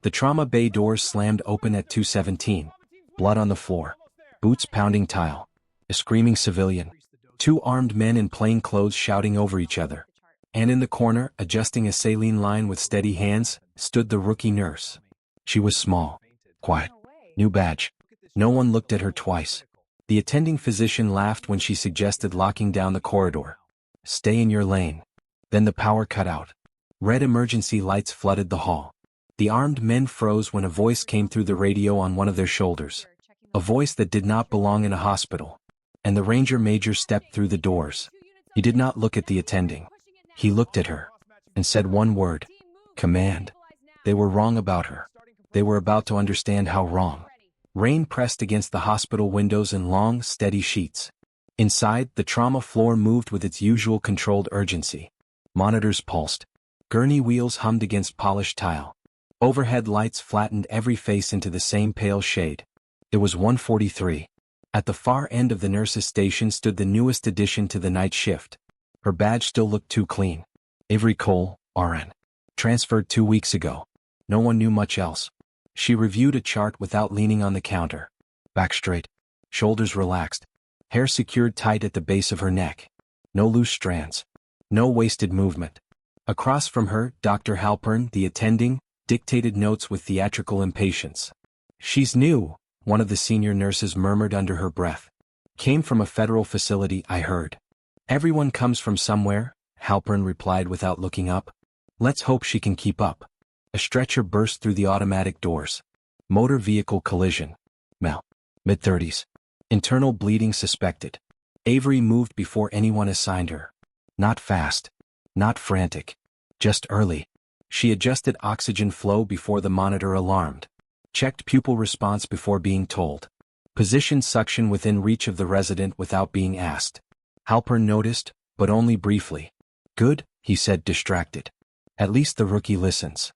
The trauma bay doors slammed open at 2:17. Blood on the floor. Boots pounding tile. A screaming civilian. Two armed men in plain clothes shouting over each other. And in the corner, adjusting a saline line with steady hands, stood the rookie nurse. She was small. Quiet. New badge. No one looked at her twice. The attending physician laughed when she suggested locking down the corridor. Stay in your lane. Then the power cut out. Red emergency lights flooded the hall. The armed men froze when a voice came through the radio on one of their shoulders. A voice that did not belong in a hospital. And the ranger major stepped through the doors. He did not look at the attending. He looked at her. And said one word. Command. They were wrong about her. They were about to understand how wrong. Rain pressed against the hospital windows in long, steady sheets. Inside, the trauma floor moved with its usual controlled urgency. Monitors pulsed. Gurney wheels hummed against polished tile. Overhead lights flattened every face into the same pale shade. It was 1:43. At the far end of the nurse's station stood the newest addition to the night shift. Her badge still looked too clean. Avery Cole, RN. Transferred 2 weeks ago. No one knew much else. She reviewed a chart without leaning on the counter. Back straight. Shoulders relaxed. Hair secured tight at the base of her neck. No loose strands. No wasted movement. Across from her, Dr. Halpern, the attending, dictated notes with theatrical impatience. She's new, one of the senior nurses murmured under her breath. Came from a federal facility, I heard. Everyone comes from somewhere, Halpern replied without looking up. Let's hope she can keep up. A stretcher burst through the automatic doors. Motor vehicle collision. Mel. Mid-30s. Internal bleeding suspected. Avery moved before anyone assigned her. Not fast. Not frantic. Just early. She adjusted oxygen flow before the monitor alarmed. Checked pupil response before being told. Positioned suction within reach of the resident without being asked. Halpern noticed, but only briefly. Good, he said distracted. At least the rookie listens.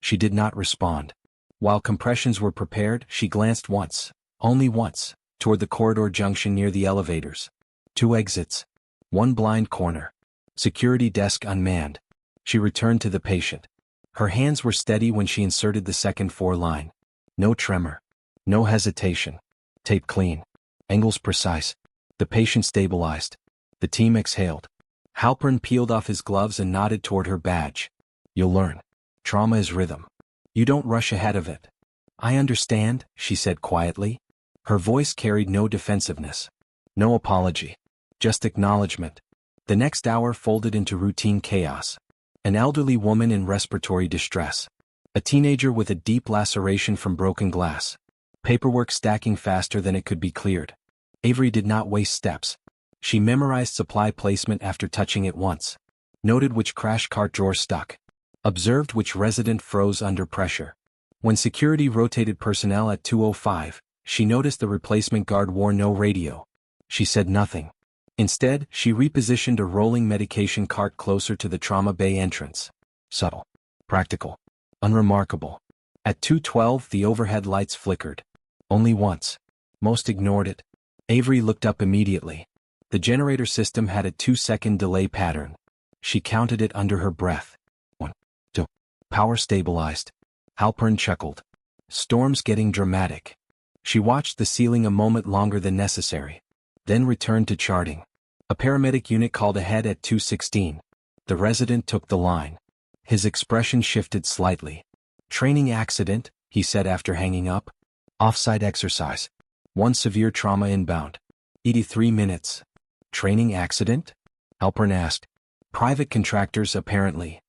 She did not respond. While compressions were prepared, she glanced once, only once, toward the corridor junction near the elevators. 2 exits. 1 blind corner. Security desk unmanned. She returned to the patient. Her hands were steady when she inserted the second 4 line. No tremor. No hesitation. Tape clean. Angles precise. The patient stabilized. The team exhaled. Halpern peeled off his gloves and nodded toward her badge. You'll learn. Trauma is rhythm. You don't rush ahead of it. I understand, she said quietly. Her voice carried no defensiveness. No apology. Just acknowledgement. The next hour folded into routine chaos. An elderly woman in respiratory distress. A teenager with a deep laceration from broken glass. Paperwork stacking faster than it could be cleared. Avery did not waste steps. She memorized supply placement after touching it once. Noted which crash cart drawer stuck. Observed which resident froze under pressure. When security rotated personnel at 2:05, she noticed the replacement guard wore no radio. She said nothing. Instead, she repositioned a rolling medication cart closer to the trauma bay entrance. Subtle. Practical. Unremarkable. At 2:12, the overhead lights flickered. Only once. Most ignored it. Avery looked up immediately. The generator system had a 2-second delay pattern. She counted it under her breath. 1, 2. Power stabilized. Halpern chuckled. Storm's getting dramatic. She watched the ceiling a moment longer than necessary. Then returned to charting. A paramedic unit called ahead at 2:16. The resident took the line. His expression shifted slightly. Training accident, he said after hanging up. Offsite exercise. 1 severe trauma inbound. 83 minutes. Training accident? Halpern asked. Private contractors apparently.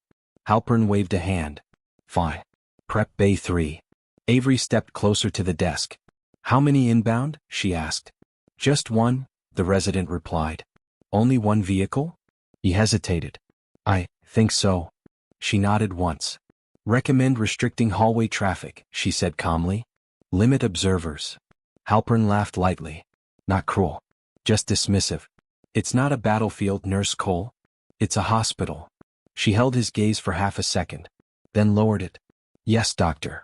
Halpern waved a hand. Fine. Prep Bay 3. Avery stepped closer to the desk. How many inbound? She asked. Just 1, the resident replied. Only 1 vehicle? He hesitated. I think so. She nodded once. Recommend restricting hallway traffic, she said calmly. Limit observers. Halpern laughed lightly. Not cruel. Just dismissive. It's not a battlefield, Nurse Cole. It's a hospital. She held his gaze for half a second. Then lowered it. Yes, doctor.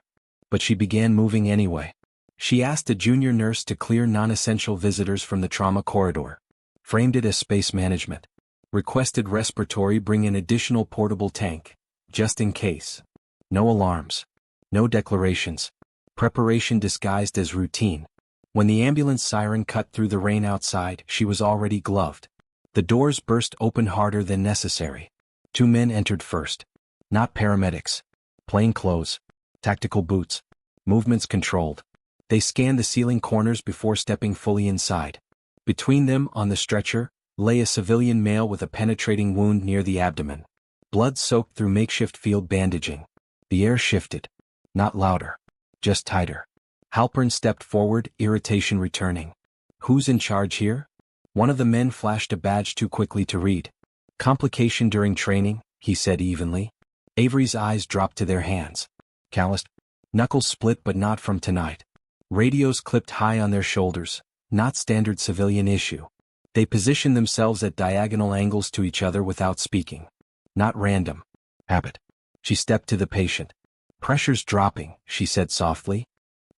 But she began moving anyway. She asked a junior nurse to clear non-essential visitors from the trauma corridor. Framed it as space management. Requested respiratory bring an additional portable tank. Just in case. No alarms. No declarations. Preparation disguised as routine. When the ambulance siren cut through the rain outside, she was already gloved. The doors burst open harder than necessary. 2 men entered first. Not paramedics. Plain clothes. Tactical boots. Movements controlled. They scanned the ceiling corners before stepping fully inside. Between them, on the stretcher, lay a civilian male with a penetrating wound near the abdomen. Blood soaked through makeshift field bandaging. The air shifted. Not louder. Just tighter. Halpern stepped forward, irritation returning. Who's in charge here? One of the men flashed a badge too quickly to read. Complication during training, he said evenly. Avery's eyes dropped to their hands. Calloused. Knuckles split, but not from tonight. Radios clipped high on their shoulders. Not standard civilian issue. They positioned themselves at diagonal angles to each other without speaking. Not random. Habit. She stepped to the patient. Pressure's dropping, she said softly.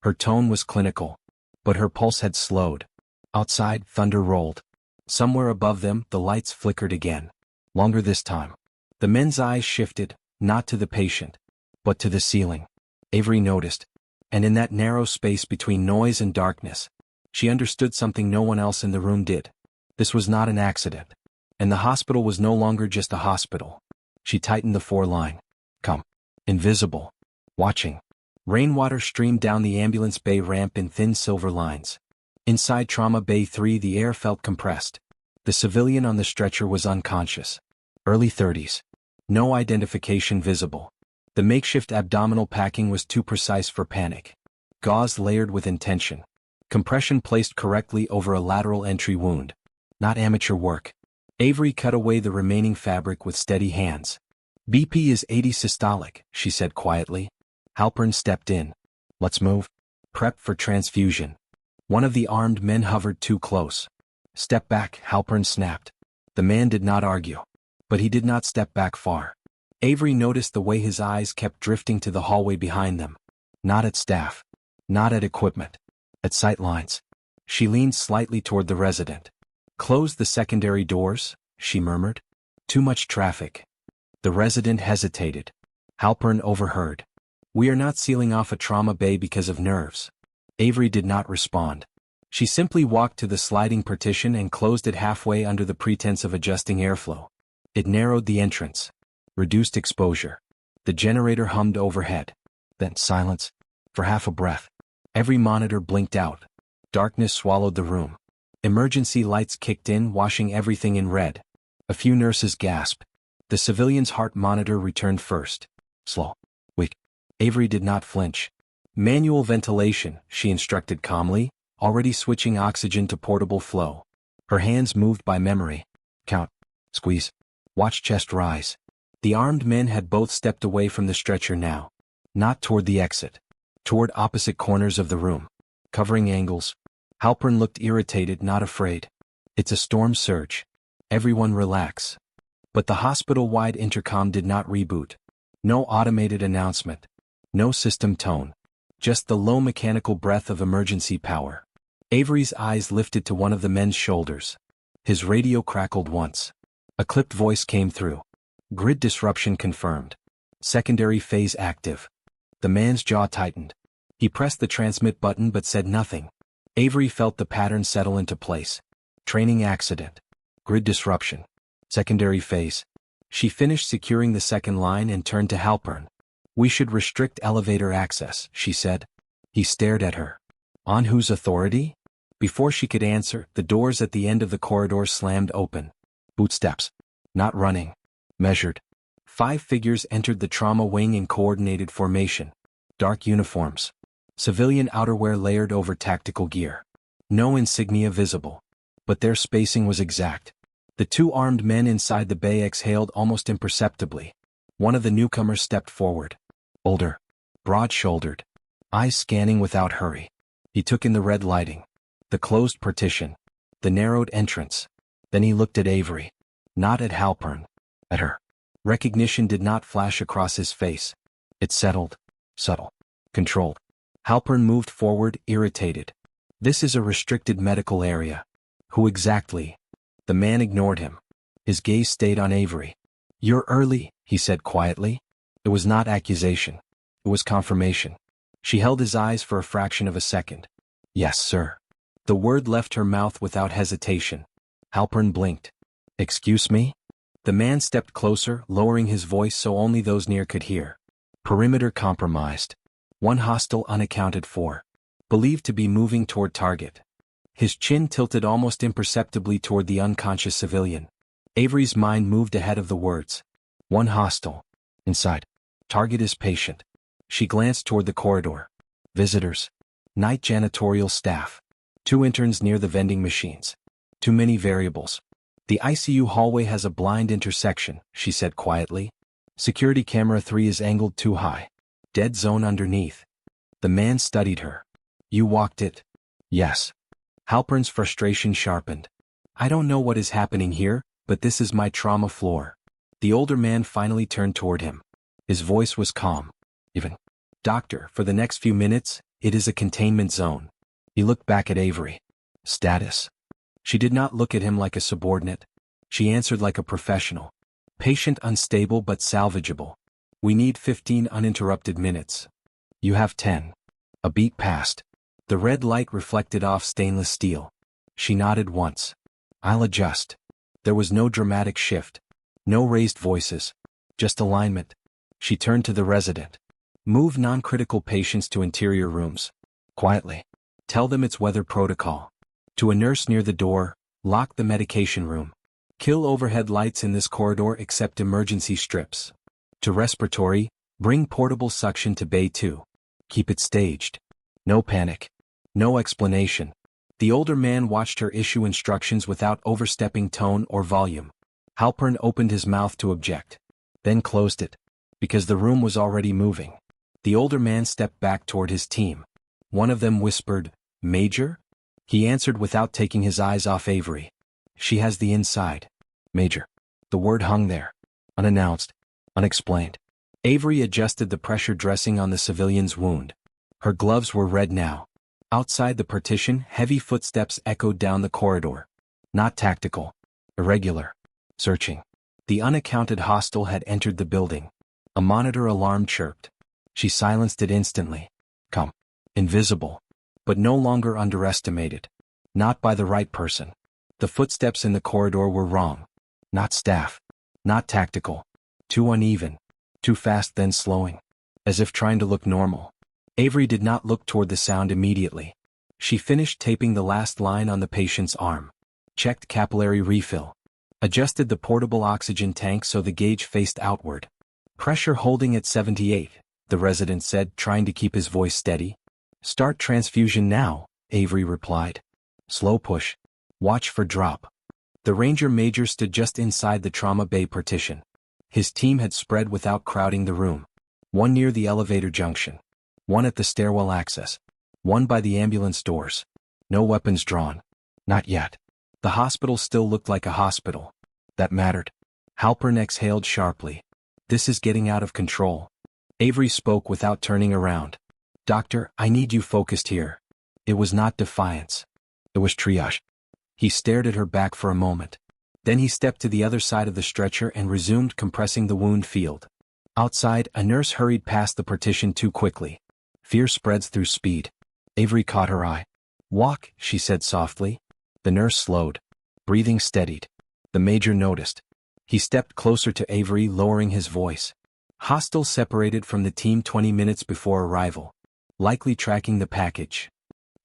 Her tone was clinical. But her pulse had slowed. Outside, thunder rolled. Somewhere above them, the lights flickered again. Longer this time. The men's eyes shifted, not to the patient, but to the ceiling. Avery noticed. And in that narrow space between noise and darkness, she understood something no one else in the room did. This was not an accident. And the hospital was no longer just a hospital. She tightened the foreline. Come. Invisible. Watching. Rainwater streamed down the ambulance bay ramp in thin silver lines. Inside Trauma Bay 3, the air felt compressed. The civilian on the stretcher was unconscious. Early 30s. No identification visible. The makeshift abdominal packing was too precise for panic. Gauze layered with intention. Compression placed correctly over a lateral entry wound. Not amateur work. Avery cut away the remaining fabric with steady hands. BP is 80 systolic, she said quietly. Halpern stepped in. Let's move. Prep for transfusion. One of the armed men hovered too close. Step back, Halpern snapped. The man did not argue. But he did not step back far. Avery noticed the way his eyes kept drifting to the hallway behind them. Not at staff. Not at equipment. At sight lines. She leaned slightly toward the resident. Close the secondary doors, she murmured. Too much traffic. The resident hesitated. Halpern overheard. We are not sealing off a trauma bay because of nerves. Avery did not respond. She simply walked to the sliding partition and closed it halfway under the pretense of adjusting airflow. It narrowed the entrance. Reduced exposure. The generator hummed overhead. Then silence. For half a breath. Every monitor blinked out. Darkness swallowed the room. Emergency lights kicked in, washing everything in red. A few nurses gasped. The civilian's heart monitor returned first. Slow. Weak. Avery did not flinch. Manual ventilation, she instructed calmly, already switching oxygen to portable flow. Her hands moved by memory. Count. Squeeze. Watch chest rise. The armed men had both stepped away from the stretcher now. Not toward the exit. Toward opposite corners of the room. Covering angles. Halpern looked irritated, not afraid. It's a storm surge. Everyone relax. But the hospital-wide intercom did not reboot. No automated announcement. No system tone. Just the low mechanical breath of emergency power. Avery's eyes lifted to one of the men's shoulders. His radio crackled once. A clipped voice came through. Grid disruption confirmed. Secondary phase active. The man's jaw tightened. He pressed the transmit button but said nothing. Avery felt the pattern settle into place. Training accident. Grid disruption. Secondary phase. She finished securing the second line and turned to Halpern. We should restrict elevator access, she said. He stared at her. On whose authority? Before she could answer, the doors at the end of the corridor slammed open. Bootsteps. Not running. Measured. 5 figures entered the trauma wing in coordinated formation. Dark uniforms. Civilian outerwear layered over tactical gear. No insignia visible. But their spacing was exact. The 2 armed men inside the bay exhaled almost imperceptibly. One of the newcomers stepped forward. Older. Broad-shouldered. Eyes scanning without hurry. He took in the red lighting. The closed partition. The narrowed entrance. Then he looked at Avery. Not at Halpern. At her. Recognition did not flash across his face. It settled. Subtle. Controlled. Halpern moved forward, irritated. This is a restricted medical area. Who exactly? The man ignored him. His gaze stayed on Avery. You're early, he said quietly. It was not accusation. It was confirmation. She held his eyes for a fraction of a second. Yes, sir. The word left her mouth without hesitation. Halpern blinked. Excuse me? The man stepped closer, lowering his voice so only those near could hear. Perimeter compromised. One hostile unaccounted for. Believed to be moving toward target. His chin tilted almost imperceptibly toward the unconscious civilian. Avery's mind moved ahead of the words. One hostile. Inside. Target is patient. She glanced toward the corridor. Visitors. Night janitorial staff. 2 interns near the vending machines. Too many variables. The ICU hallway has a blind intersection, she said quietly. Security camera 3 is angled too high. Dead zone underneath. The man studied her. You walked it? Yes. Halpern's frustration sharpened. I don't know what is happening here, but this is my trauma floor. The older man finally turned toward him. His voice was calm. Even. Doctor, for the next few minutes, it is a containment zone. He looked back at Avery. Status. She did not look at him like a subordinate. She answered like a professional. Patient unstable but salvageable. We need 15 uninterrupted minutes. You have 10. A beat passed. The red light reflected off stainless steel. She nodded once. I'll adjust. There was no dramatic shift. No raised voices. Just alignment. She turned to the resident. Move non-critical patients to interior rooms. Quietly. Tell them it's weather protocol. To a nurse near the door, lock the medication room. Kill overhead lights in this corridor except emergency strips. To respiratory, bring portable suction to Bay 2. Keep it staged. No panic. No explanation. The older man watched her issue instructions without overstepping tone or volume. Halpern opened his mouth to object. Then closed it. Because the room was already moving. The older man stepped back toward his team. One of them whispered, Major? He answered without taking his eyes off Avery. She has the inside. Major. The word hung there. Unannounced. Unexplained. Avery adjusted the pressure dressing on the civilian's wound. Her gloves were red now. Outside the partition, heavy footsteps echoed down the corridor. Not tactical. Irregular. Searching. The unaccounted hostile had entered the building. A monitor alarm chirped. She silenced it instantly. Come. Invisible. But no longer underestimated. Not by the right person. The footsteps in the corridor were wrong. Not staff. Not tactical. Too uneven. Too fast then slowing. As if trying to look normal. Avery did not look toward the sound immediately. She finished taping the last line on the patient's arm. Checked capillary refill. Adjusted the portable oxygen tank so the gauge faced outward. Pressure holding at 78, the resident said, trying to keep his voice steady. Start transfusion now, Avery replied. Slow push. Watch for drop. The Ranger Major stood just inside the trauma bay partition. His team had spread without crowding the room. One near the elevator junction. One at the stairwell access. One by the ambulance doors. No weapons drawn. Not yet. The hospital still looked like a hospital. That mattered. Halpern exhaled sharply. This is getting out of control. Avery spoke without turning around. Doctor, I need you focused here. It was not defiance. It was triage. He stared at her back for a moment. Then he stepped to the other side of the stretcher and resumed compressing the wound field. Outside, a nurse hurried past the partition too quickly. Fear spreads through speed. Avery caught her eye. Walk, she said softly. The nurse slowed. Breathing steadied. The major noticed. He stepped closer to Avery, lowering his voice. Hostile separated from the team 20 minutes before arrival. Likely tracking the package.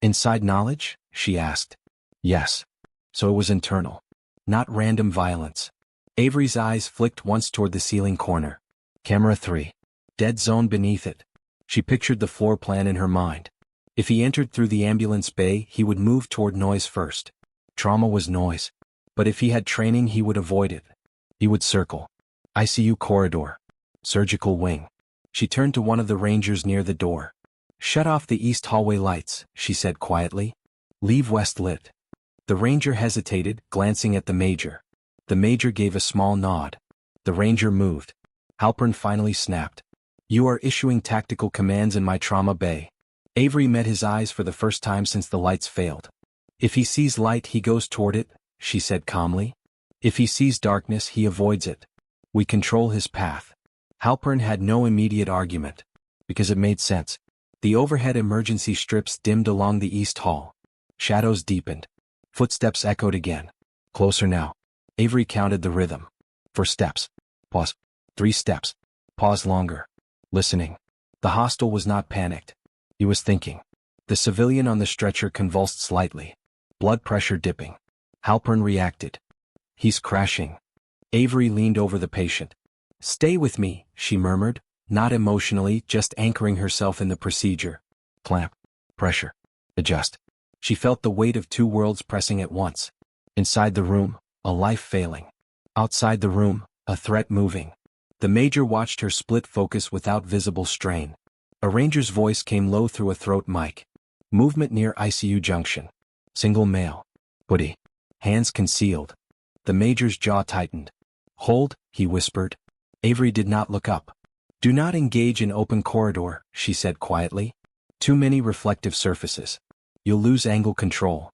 Inside knowledge? She asked. Yes. So it was internal. Not random violence. Avery's eyes flicked once toward the ceiling corner. Camera 3. Dead zone beneath it. She pictured the floor plan in her mind. If he entered through the ambulance bay, he would move toward noise first. Trauma was noise. But if he had training, he would avoid it. He would circle. ICU corridor. Surgical wing. She turned to one of the rangers near the door. Shut off the east hallway lights, she said quietly. Leave west lit. The ranger hesitated, glancing at the major. The major gave a small nod. The ranger moved. Halpern finally snapped. You are issuing tactical commands in my trauma bay. Avery met his eyes for the first time since the lights failed. If he sees light, he goes toward it, she said calmly. If he sees darkness, he avoids it. We control his path. Halpern had no immediate argument. because it made sense. The overhead emergency strips dimmed along the east hall. Shadows deepened. Footsteps echoed again. Closer now. Avery counted the rhythm. 4 steps. Pause. 3 steps. Pause longer. Listening. The hostel was not panicked. He was thinking. The civilian on the stretcher convulsed slightly. Blood pressure dipping. Halpern reacted. He's crashing. Avery leaned over the patient. Stay with me, she murmured, not emotionally, just anchoring herself in the procedure. Clamp. Pressure. Adjust. She felt the weight of 2 worlds pressing at once. Inside the room, a life failing. Outside the room, a threat moving. The major watched her split focus without visible strain. A ranger's voice came low through a throat mic. Movement near ICU junction. Single male. Hoodie. Hands concealed. The major's jaw tightened. Hold, he whispered. Avery did not look up. Do not engage in open corridor, she said quietly. Too many reflective surfaces. You'll lose angle control.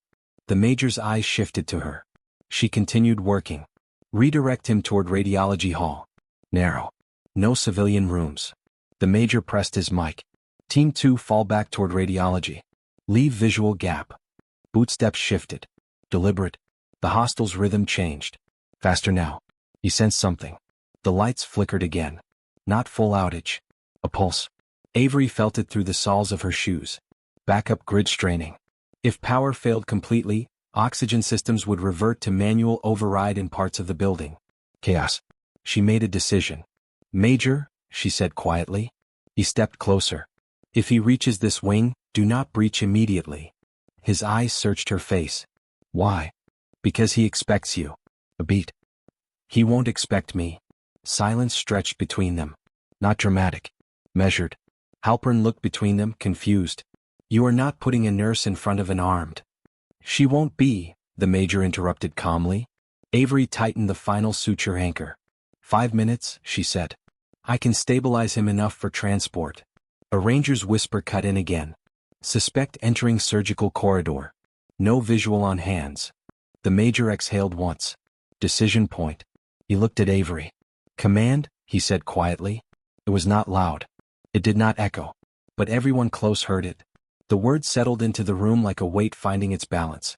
The major's eyes shifted to her. She continued working. Redirect him toward radiology hall. Narrow. No civilian rooms. The major pressed his mic. Team 2 fall back toward radiology. Leave visual gap. Bootsteps shifted. Deliberate. The hostel's rhythm changed. Faster now. He sensed something. The lights flickered again. Not full outage. A pulse. Avery felt it through the soles of her shoes. Backup grid straining. If power failed completely, oxygen systems would revert to manual override in parts of the building. Chaos. She made a decision. Major, she said quietly. He stepped closer. If he reaches this wing, do not breach immediately. His eyes searched her face. Why? Because he expects you. A beat. He won't expect me. Silence stretched between them. Not dramatic. Measured. Halpern looked between them, confused. You are not putting a nurse in front of an armed. She won't be, the major interrupted calmly. Avery tightened the final suture anchor. 5 minutes, she said. I can stabilize him enough for transport. A ranger's whisper cut in again. Suspect entering surgical corridor. No visual on hands. The major exhaled once. Decision point. He looked at Avery. Command, he said quietly. It was not loud. It did not echo. But everyone close heard it. The word settled into the room like a weight finding its balance.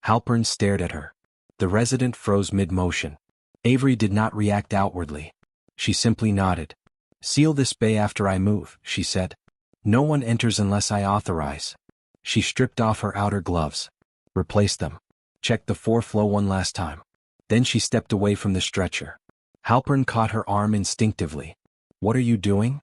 Halpern stared at her. The resident froze mid-motion. Avery did not react outwardly. She simply nodded. Seal this bay after I move, she said. No one enters unless I authorize. She stripped off her outer gloves. Replaced them. Checked the 4-flow one last time. Then she stepped away from the stretcher. Halpern caught her arm instinctively. What are you doing?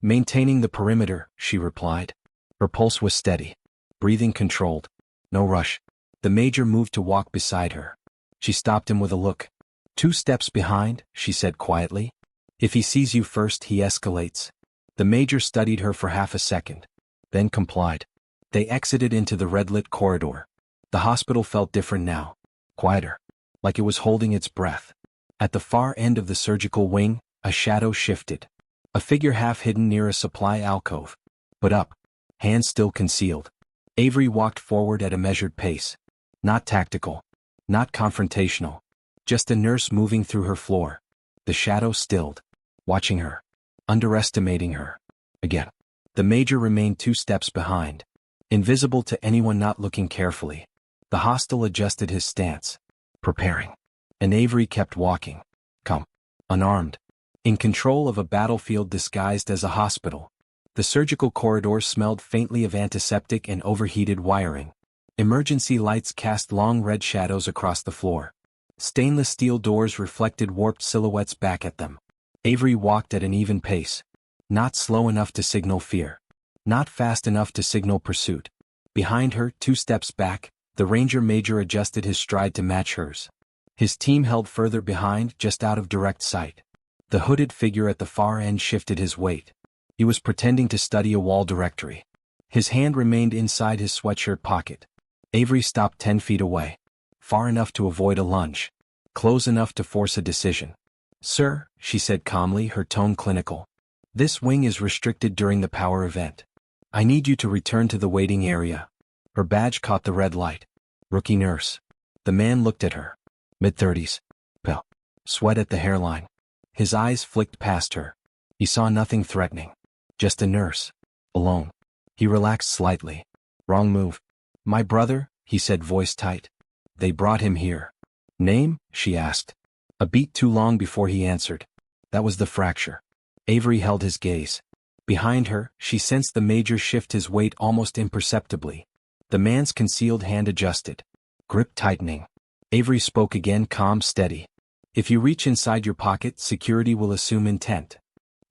Maintaining the perimeter, she replied. Her pulse was steady. Breathing controlled. No rush. The major moved to walk beside her. She stopped him with a look. 2 steps behind, she said quietly. If he sees you first, he escalates. The major studied her for half a second. Then complied. They exited into the red-lit corridor. The hospital felt different now. Quieter. Like it was holding its breath. At the far end of the surgical wing, a shadow shifted. A figure half hidden near a supply alcove. But up. Hands still concealed. Avery walked forward at a measured pace. Not tactical. Not confrontational. Just a nurse moving through her floor. The shadow stilled. Watching her. Underestimating her. Again. The major remained 2 steps behind. Invisible to anyone not looking carefully. The hostile adjusted his stance. Preparing. And Avery kept walking. Calm. Unarmed. In control of a battlefield disguised as a hospital. The surgical corridor smelled faintly of antiseptic and overheated wiring. Emergency lights cast long red shadows across the floor. Stainless steel doors reflected warped silhouettes back at them. Avery walked at an even pace. Not slow enough to signal fear. Not fast enough to signal pursuit. Behind her, 2 steps back, the ranger major adjusted his stride to match hers. His team held further behind, just out of direct sight. The hooded figure at the far end shifted his weight. He was pretending to study a wall directory. His hand remained inside his sweatshirt pocket. Avery stopped 10 feet away. Far enough to avoid a lunge. Close enough to force a decision. Sir, she said calmly, her tone clinical. This wing is restricted during the power event. I need you to return to the waiting area. Her badge caught the red light. Rookie nurse. The man looked at her. Mid-30s. Pale. Sweat at the hairline. His eyes flicked past her. He saw nothing threatening. Just a nurse. Alone. He relaxed slightly. Wrong move. My brother, he said, voice tight. They brought him here. Name? She asked. A beat too long before he answered. That was the fracture. Avery held his gaze. Behind her, she sensed the major shift his weight almost imperceptibly. The man's concealed hand adjusted. Grip tightening. Avery spoke again, calm, steady. If you reach inside your pocket, security will assume intent.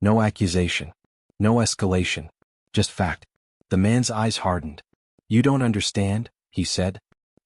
No accusation. No escalation. Just fact. The man's eyes hardened. You don't understand, he said.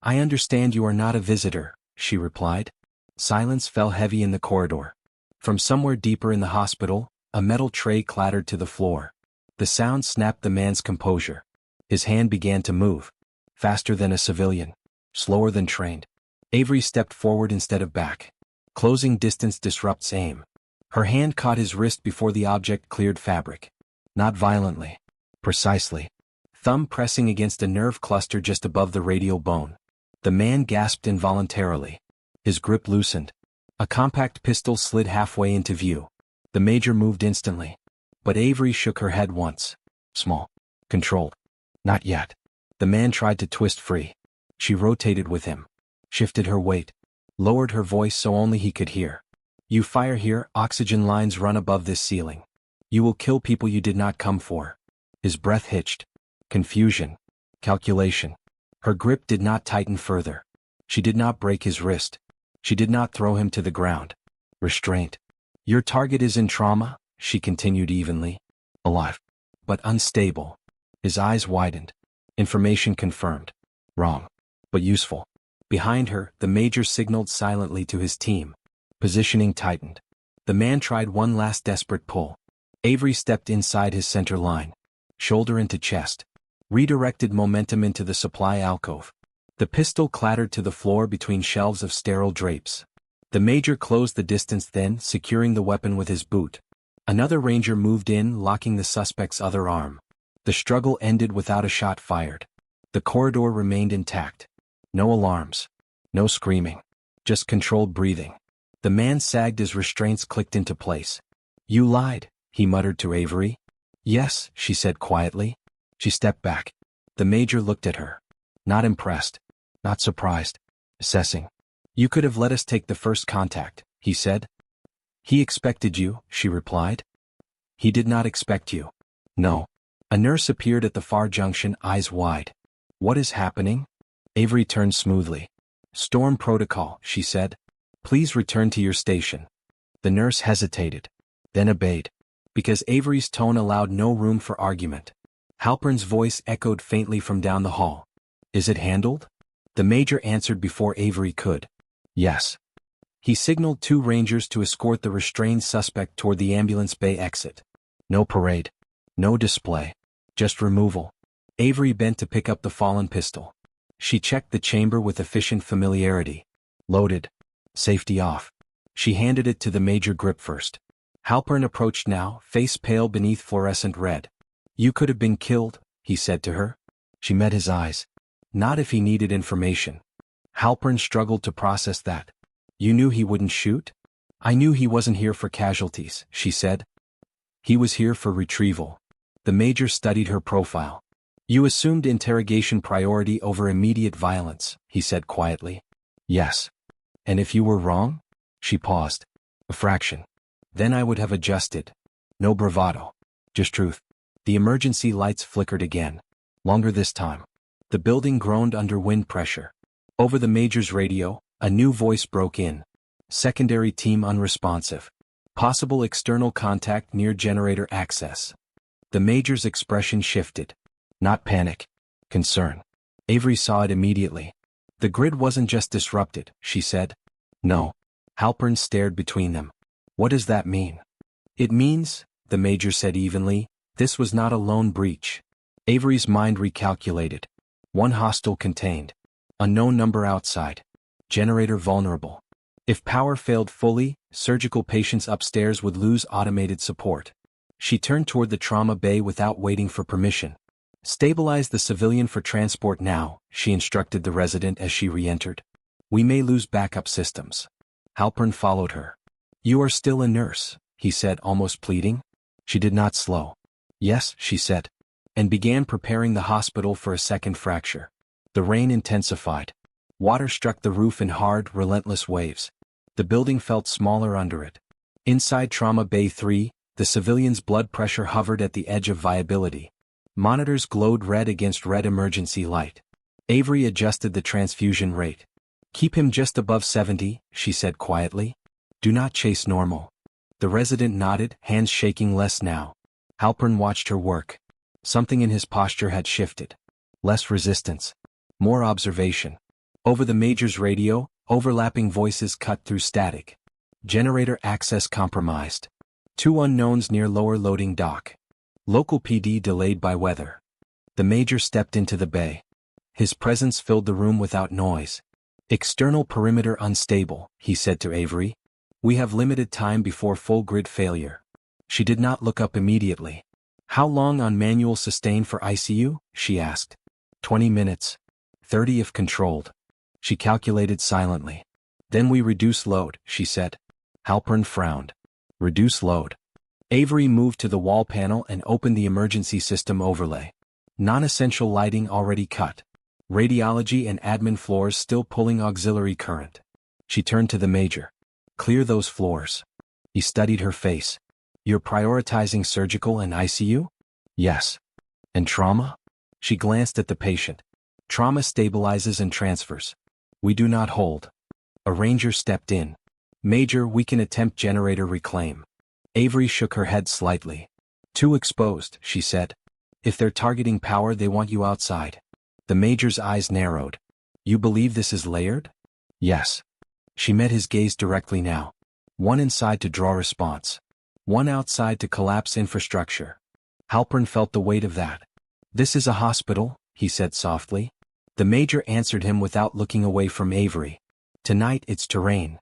I understand you are not a visitor, she replied. Silence fell heavy in the corridor. From somewhere deeper in the hospital, a metal tray clattered to the floor. The sound snapped the man's composure. His hand began to move. Faster than a civilian. Slower than trained. Avery stepped forward instead of back. Closing distance disrupts aim. Her hand caught his wrist before the object cleared fabric. Not violently. Precisely. Thumb pressing against a nerve cluster just above the radial bone. The man gasped involuntarily. His grip loosened. A compact pistol slid halfway into view. The major moved instantly. But Avery shook her head once. Small. Controlled. Not yet. The man tried to twist free. She rotated with him. Shifted her weight. Lowered her voice so only he could hear. You fire here, oxygen lines run above this ceiling. You will kill people you did not come for. His breath hitched. Confusion. Calculation. Her grip did not tighten further. She did not break his wrist. She did not throw him to the ground. Restraint. Your target is in trauma, she continued evenly. Alive. But unstable. His eyes widened. Information confirmed. Wrong. But useful. Behind her, the major signaled silently to his team. Positioning tightened. The man tried one last desperate pull. Avery stepped inside his center line. Shoulder into chest. Redirected momentum into the supply alcove. The pistol clattered to the floor between shelves of sterile drapes. The major closed the distance then, securing the weapon with his boot. Another ranger moved in, locking the suspect's other arm. The struggle ended without a shot fired. The corridor remained intact. No alarms. No screaming. Just controlled breathing. The man sagged as restraints clicked into place. You lied, he muttered to Avery. Yes, she said quietly. She stepped back. The major looked at her. Not impressed. Not surprised. Assessing. You could have let us take the first contact, he said. He expected you, she replied. He did not expect you. No. A nurse appeared at the far junction, eyes wide. What is happening? Avery turned smoothly. Storm protocol, she said. Please return to your station. The nurse hesitated. Then obeyed. Because Avery's tone allowed no room for argument. Halpern's voice echoed faintly from down the hall. Is it handled? The major answered before Avery could. Yes. He signaled 2 rangers to escort the restrained suspect toward the ambulance bay exit. No parade. No display. Just removal. Avery bent to pick up the fallen pistol. She checked the chamber with efficient familiarity. Loaded. Safety off. She handed it to the major. Grip first. Halpern approached now, face pale beneath fluorescent red. You could have been killed, he said to her. She met his eyes. Not if he needed information. Halpern struggled to process that. You knew he wouldn't shoot? I knew he wasn't here for casualties, she said. He was here for retrieval. The major studied her profile. You assumed interrogation priority over immediate violence, he said quietly. Yes. And if you were wrong? She paused. A fraction. Then I would have adjusted. No bravado. Just truth. The emergency lights flickered again. Longer this time. The building groaned under wind pressure. Over the major's radio, a new voice broke in. Secondary team unresponsive. Possible external contact near generator access. The major's expression shifted. Not panic. Concern. Avery saw it immediately. The grid wasn't just disrupted, she said. No. Halpern stared between them. What does that mean? It means, the major said evenly, this was not a lone breach. Avery's mind recalculated. One hostile contained. Unknown number outside. Generator vulnerable. If power failed fully, surgical patients upstairs would lose automated support. She turned toward the trauma bay without waiting for permission. Stabilize the civilian for transport now, she instructed the resident as she re-entered. We may lose backup systems. Halpern followed her. You are still a nurse, he said, almost pleading. She did not slow. Yes, she said, and began preparing the hospital for a second fracture. The rain intensified. Water struck the roof in hard, relentless waves. The building felt smaller under it. Inside Trauma Bay 3, the civilian's blood pressure hovered at the edge of viability. Monitors glowed red against red emergency light. Avery adjusted the transfusion rate. Keep him just above 70, she said quietly. Do not chase normal. The resident nodded, hands shaking less now. Halpern watched her work. Something in his posture had shifted. Less resistance. More observation. Over the major's radio, overlapping voices cut through static. Generator access compromised. 2 unknowns near lower loading dock. Local PD delayed by weather. The major stepped into the bay. His presence filled the room without noise. External perimeter unstable, he said to Avery. We have limited time before full grid failure. She did not look up immediately. How long on manual sustain for ICU? She asked. 20 minutes. 30 if controlled. She calculated silently. Then we reduce load, she said. Halpern frowned. Reduce load. Avery moved to the wall panel and opened the emergency system overlay. Non-essential lighting already cut. Radiology and admin floors still pulling auxiliary current. She turned to the major. Clear those floors. He studied her face. You're prioritizing surgical and ICU? Yes. And trauma? She glanced at the patient. Trauma stabilizes and transfers. We do not hold. A ranger stepped in. Major, we can attempt generator reclaim. Avery shook her head slightly. Too exposed, she said. If they're targeting power, they want you outside. The major's eyes narrowed. You believe this is layered? Yes. She met his gaze directly now. One inside to draw response. One outside to collapse infrastructure. Halpern felt the weight of that. This is a hospital, he said softly. The major answered him without looking away from Avery. Tonight it's terrain.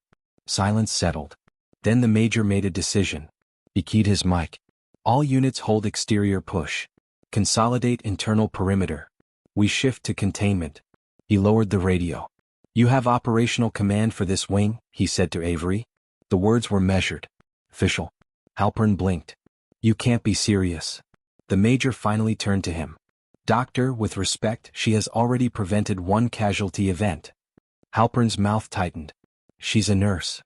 Silence settled. Then the major made a decision. He keyed his mic. All units hold exterior push. Consolidate internal perimeter. We shift to containment. He lowered the radio. You have operational command for this wing, he said to Avery. The words were measured. Official. Halpern blinked. You can't be serious. The major finally turned to him. Doctor, with respect, she has already prevented one casualty event. Halpern's mouth tightened. She's a nurse.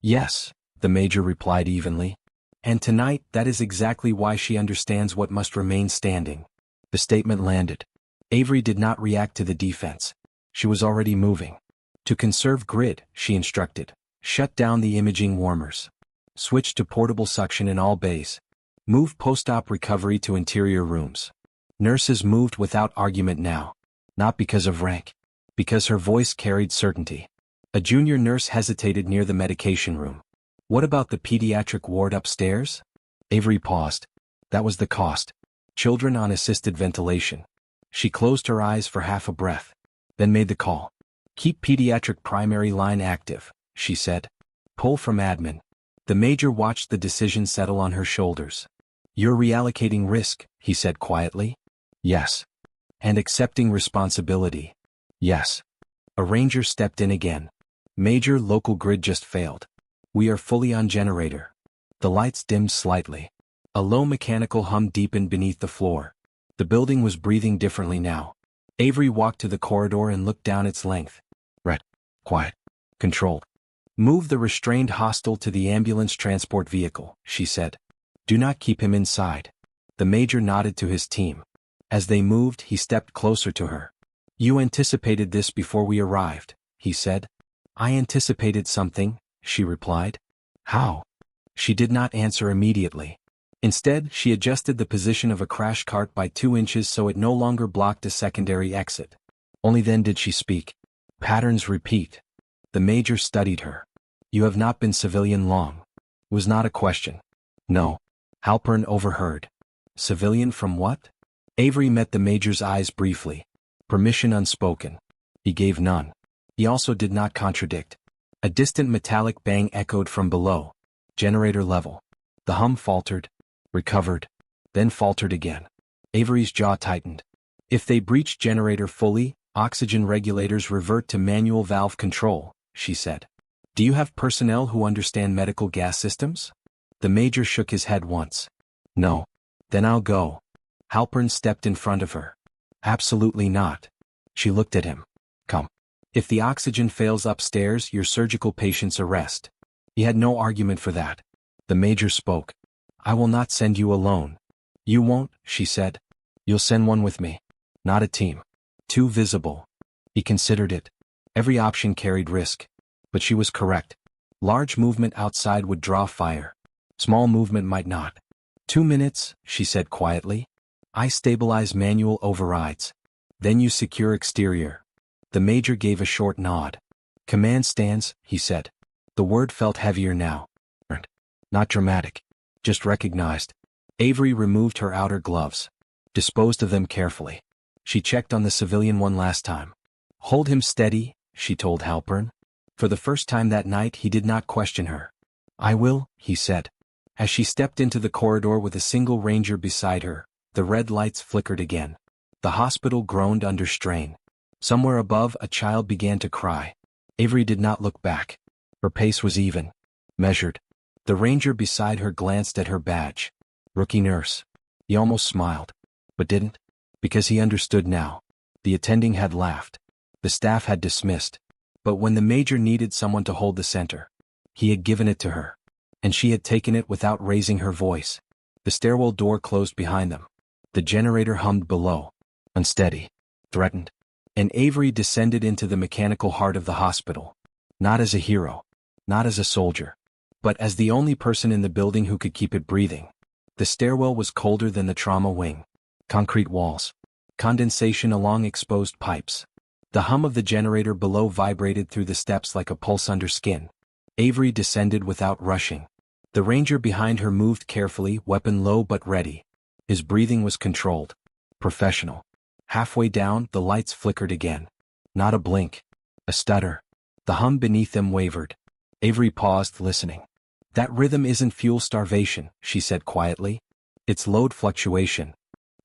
Yes, the major replied evenly. And tonight, that is exactly why she understands what must remain standing. The statement landed. Avery did not react to the defense. She was already moving. To conserve grid, she instructed. Shut down the imaging warmers. Switch to portable suction in all bays. Move post-op recovery to interior rooms. Nurses moved without argument now. Not because of rank. Because her voice carried certainty. A junior nurse hesitated near the medication room. What about the pediatric ward upstairs? Avery paused. That was the cost. Children on assisted ventilation. She closed her eyes for half a breath. Then made the call. Keep pediatric primary line active, she said. Pull from admin. The major watched the decision settle on her shoulders. You're reallocating risk, he said quietly. Yes. And accepting responsibility. Yes. A ranger stepped in again. Major, local grid just failed. We are fully on generator. The lights dimmed slightly. A low mechanical hum deepened beneath the floor. The building was breathing differently now. Avery walked to the corridor and looked down its length. Red. Quiet. Controlled. Move the restrained hostile to the ambulance transport vehicle, she said. Do not keep him inside. The major nodded to his team. As they moved, he stepped closer to her. You anticipated this before we arrived, he said. I anticipated something, she replied. How? She did not answer immediately. Instead, she adjusted the position of a crash cart by 2 inches so it no longer blocked a secondary exit. Only then did she speak. Patterns repeat. The major studied her. You have not been civilian long. It was not a question. No. Halpern overheard. Civilian from what? Avery met the major's eyes briefly. Permission unspoken. He gave none. He also did not contradict. A distant metallic bang echoed from below. Generator level. The hum faltered, recovered, then faltered again. Avery's jaw tightened. If they breach generator fully, oxygen regulators revert to manual valve control, she said. Do you have personnel who understand medical gas systems? The major shook his head once. No. Then I'll go. Halpern stepped in front of her. Absolutely not. She looked at him. Come. If the oxygen fails upstairs, your surgical patient's arrest. He had no argument for that. The major spoke. I will not send you alone. You won't, she said. You'll send one with me. Not a team. Too visible. He considered it. Every option carried risk. But she was correct. Large movement outside would draw fire. Small movement might not. 2 minutes, she said quietly. I stabilize manual overrides. Then you secure exterior. The major gave a short nod. Command stands, he said. The word felt heavier now. Not dramatic. Just recognized. Avery removed her outer gloves. Disposed of them carefully. She checked on the civilian one last time. Hold him steady, she told Halpern. For the first time that night he did not question her. I will, he said. As she stepped into the corridor with a single ranger beside her, the red lights flickered again. The hospital groaned under strain. Somewhere above, a child began to cry. Avery did not look back. Her pace was even. Measured. The ranger beside her glanced at her badge. Rookie nurse. He almost smiled. But didn't. Because he understood now. The attending had laughed. The staff had dismissed. But when the major needed someone to hold the center, he had given it to her. And she had taken it without raising her voice. The stairwell door closed behind them. The generator hummed below. Unsteady. Threatened. And Avery descended into the mechanical heart of the hospital. Not as a hero. Not as a soldier. But as the only person in the building who could keep it breathing. The stairwell was colder than the trauma wing. Concrete walls. Condensation along exposed pipes. The hum of the generator below vibrated through the steps like a pulse under skin. Avery descended without rushing. The ranger behind her moved carefully, weapon low but ready. His breathing was controlled. Professional. Halfway down, the lights flickered again. Not a blink. A stutter. The hum beneath them wavered. Avery paused, listening. That rhythm isn't fuel starvation, she said quietly. It's load fluctuation.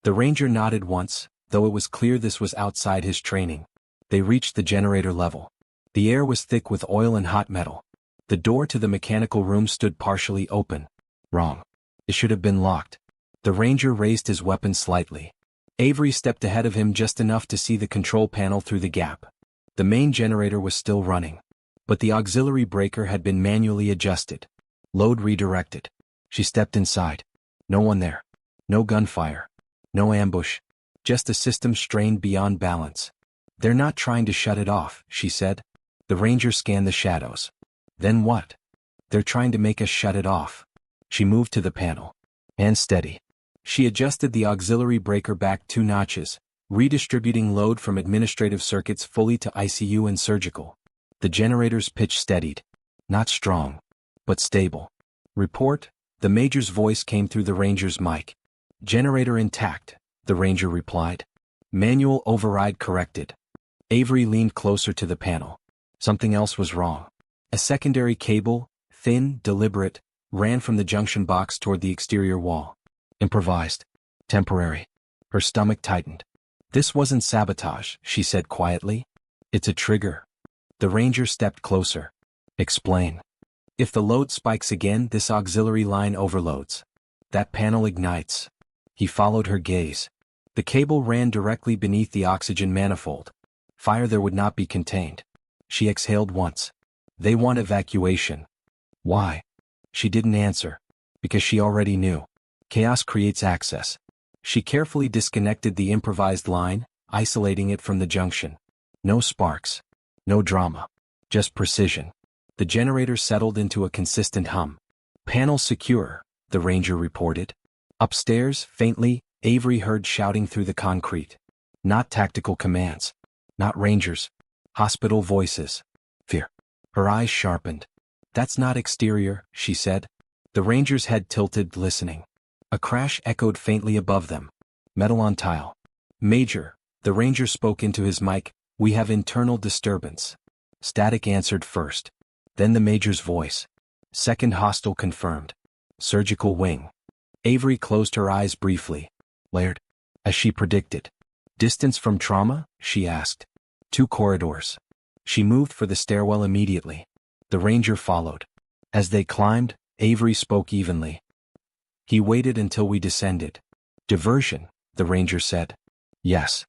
The ranger nodded once, though it was clear this was outside his training. They reached the generator level. The air was thick with oil and hot metal. The door to the mechanical room stood partially open. Wrong. It should have been locked. The ranger raised his weapon slightly. Avery stepped ahead of him just enough to see the control panel through the gap. The main generator was still running. But the auxiliary breaker had been manually adjusted. Load redirected. She stepped inside. No one there. No gunfire. No ambush. Just a system strained beyond balance. They're not trying to shut it off, she said. The ranger scanned the shadows. Then what? They're trying to make us shut it off. She moved to the panel. And steady. She adjusted the auxiliary breaker back 2 notches, redistributing load from administrative circuits fully to ICU and surgical. The generator's pitch steadied. Not strong, but stable. Report, the major's voice came through the ranger's mic. Generator intact, the ranger replied. Manual override corrected. Avery leaned closer to the panel. Something else was wrong. A secondary cable, thin, deliberate, ran from the junction box toward the exterior wall. Improvised. Temporary. Her stomach tightened. This wasn't sabotage, she said quietly. It's a trigger. The ranger stepped closer. Explain. If the load spikes again, this auxiliary line overloads. That panel ignites. He followed her gaze. The cable ran directly beneath the oxygen manifold. Fire there would not be contained. She exhaled once. They want evacuation. Why? She didn't answer. Because she already knew. Chaos creates access. She carefully disconnected the improvised line, isolating it from the junction. No sparks. No drama. Just precision. The generator settled into a consistent hum. Panel secure, the ranger reported. Upstairs, faintly, Avery heard shouting through the concrete. Not tactical commands. Not rangers. Hospital voices. Fear. Her eyes sharpened. That's not exterior, she said. The ranger's head tilted, listening. A crash echoed faintly above them. Metal on tile. Major, the ranger spoke into his mic, we have internal disturbance. Static answered first. Then the major's voice. Second hostile confirmed. Surgical wing. Avery closed her eyes briefly. Laird. As she predicted. Distance from trauma? She asked. 2 corridors. She moved for the stairwell immediately. The ranger followed. As they climbed, Avery spoke evenly. He waited until we descended. Diversion, the ranger said. Yes.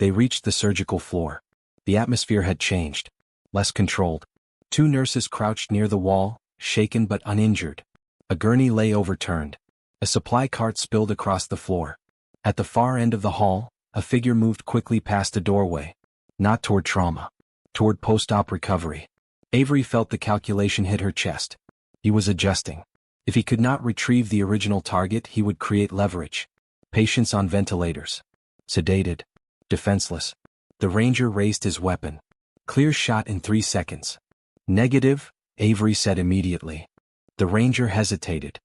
They reached the surgical floor. The atmosphere had changed. Less controlled. 2 nurses crouched near the wall, shaken but uninjured. A gurney lay overturned. A supply cart spilled across the floor. At the far end of the hall, a figure moved quickly past a doorway. Not toward trauma. Toward post-op recovery. Avery felt the calculation hit her chest. He was adjusting. If he could not retrieve the original target, he would create leverage. Patients on ventilators. Sedated. Defenseless. The ranger raised his weapon. Clear shot in 3 seconds. Negative, Avery said immediately. The ranger hesitated.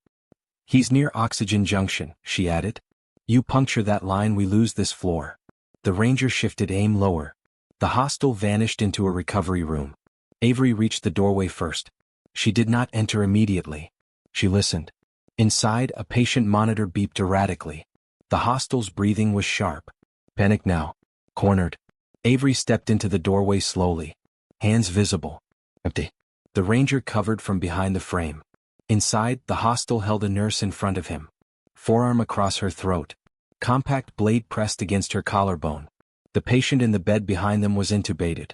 He's near oxygen junction, she added. You puncture that line, we lose this floor. The ranger shifted aim lower. The hostile vanished into a recovery room. Avery reached the doorway first. She did not enter immediately. She listened. Inside, a patient monitor beeped erratically. The hostile's breathing was sharp. Panic now. Cornered. Avery stepped into the doorway slowly. Hands visible. Empty. The ranger covered from behind the frame. Inside, the hostile held a nurse in front of him. Forearm across her throat. Compact blade pressed against her collarbone. The patient in the bed behind them was intubated.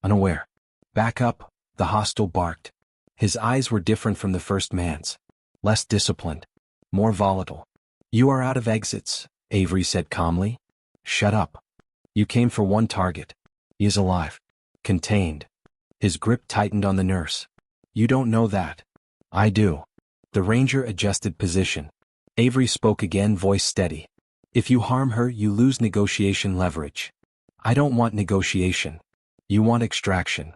Unaware. Back up, the hostile barked. His eyes were different from the first man's. Less disciplined. More volatile. You are out of exits, Avery said calmly. Shut up. You came for one target. He is alive. Contained. His grip tightened on the nurse. You don't know that. I do. The ranger adjusted position. Avery spoke again, voice steady. If you harm her, you lose negotiation leverage. I don't want negotiation. You want extraction.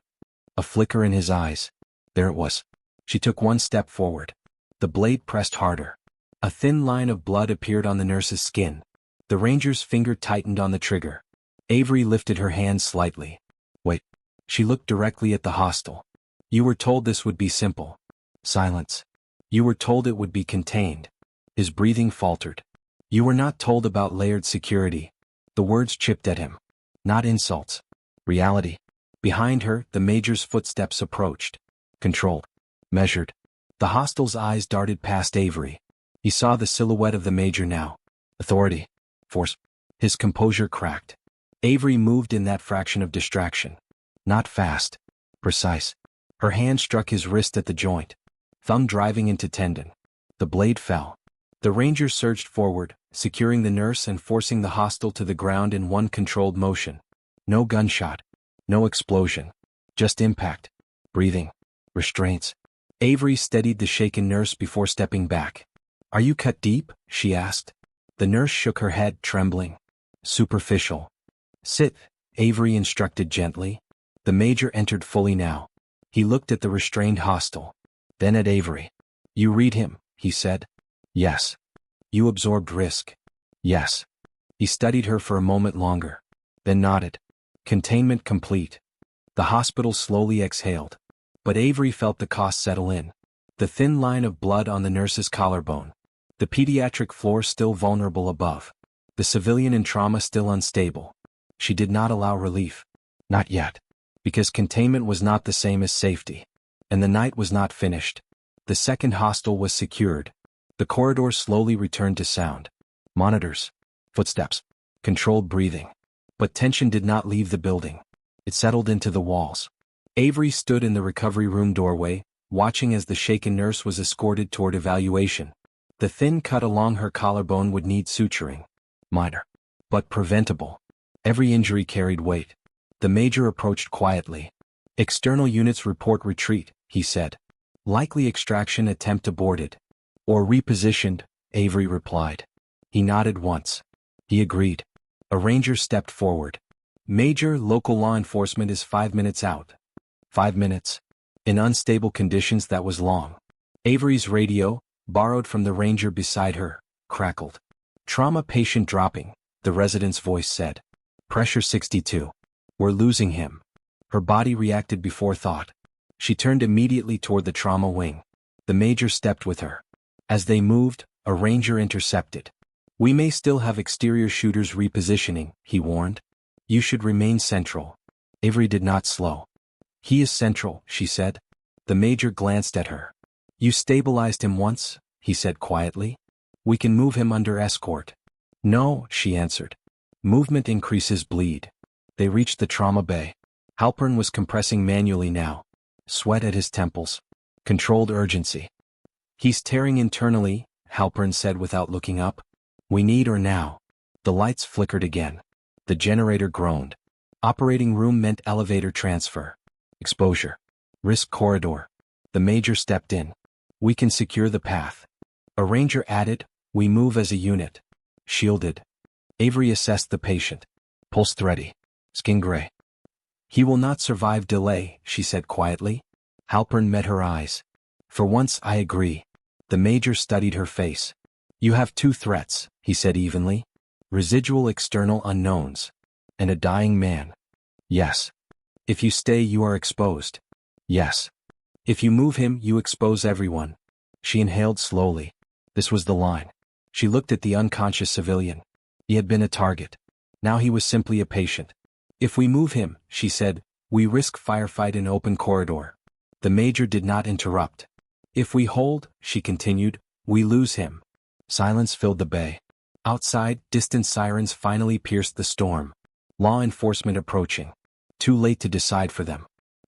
A flicker in his eyes. There it was. She took one step forward. The blade pressed harder. A thin line of blood appeared on the nurse's skin. The ranger's finger tightened on the trigger. Avery lifted her hand slightly. Wait. She looked directly at the hostile. You were told this would be simple. Silence. You were told it would be contained. His breathing faltered. You were not told about layered security. The words chipped at him. Not insults. Reality. Behind her, the major's footsteps approached. Controlled. Measured. The hostile's eyes darted past Avery. He saw the silhouette of the major now. Authority. Force. His composure cracked. Avery moved in that fraction of distraction. Not fast. Precise. Her hand struck his wrist at the joint. Thumb driving into tendon. The blade fell. The ranger surged forward, securing the nurse and forcing the hostile to the ground in one controlled motion. No gunshot. No explosion. Just impact. Breathing. Restraints. Avery steadied the shaken nurse before stepping back. Are you cut deep? She asked. The nurse shook her head, trembling. Superficial. Sit, Avery instructed gently. The major entered fully now. He looked at the restrained hostile. Then at Avery. You read him, he said. Yes. You absorbed risk. Yes. He studied her for a moment longer. Then nodded. Containment complete. The hospital slowly exhaled. But Avery felt the cost settle in. The thin line of blood on the nurse's collarbone. The pediatric floor still vulnerable above. The civilian in trauma still unstable. She did not allow relief. Not yet. Because containment was not the same as safety. And the night was not finished. The second hostile was secured. The corridor slowly returned to sound. Monitors. Footsteps. Controlled breathing. But tension did not leave the building. It settled into the walls. Avery stood in the recovery room doorway, watching as the shaken nurse was escorted toward evaluation. The thin cut along her collarbone would need suturing. Minor. But preventable. Every injury carried weight. The major approached quietly. External units report retreat, he said. Likely extraction attempt aborted. Or repositioned, Avery replied. He nodded once. He agreed. A ranger stepped forward. Major, local law enforcement is 5 minutes out. 5 minutes. In unstable conditions, that was long. Avery's radio, borrowed from the ranger beside her, crackled. Trauma patient dropping, the resident's voice said. Pressure 62. We're losing him. Her body reacted before thought. She turned immediately toward the trauma wing. The major stepped with her. As they moved, a ranger intercepted. We may still have exterior shooters repositioning, he warned. You should remain central. Avery did not slow. He is central, she said. The major glanced at her. You stabilized him once, he said quietly. We can move him under escort. No, she answered. Movement increases bleed. They reached the trauma bay. Halpern was compressing manually now. Sweat at his temples. Controlled urgency. He's tearing internally, Halpern said without looking up. We need her now. The lights flickered again. The generator groaned. Operating room meant elevator transfer. Exposure. Risk corridor. The major stepped in. We can secure the path. A ranger added, we move as a unit. Shielded. Avery assessed the patient. Pulse thready. Skin gray. He will not survive delay, she said quietly. Halpern met her eyes. For once I agree. The major studied her face. You have two threats, he said evenly. Residual external unknowns. And a dying man. Yes. If you stay you are exposed. Yes. If you move him you expose everyone. She inhaled slowly. This was the line. She looked at the unconscious civilian. He had been a target. Now he was simply a patient. If we move him, she said, we risk firefight in open corridor. The major did not interrupt. If we hold, she continued, we lose him. Silence filled the bay. Outside, distant sirens finally pierced the storm. Law enforcement approaching. Too late to decide for them.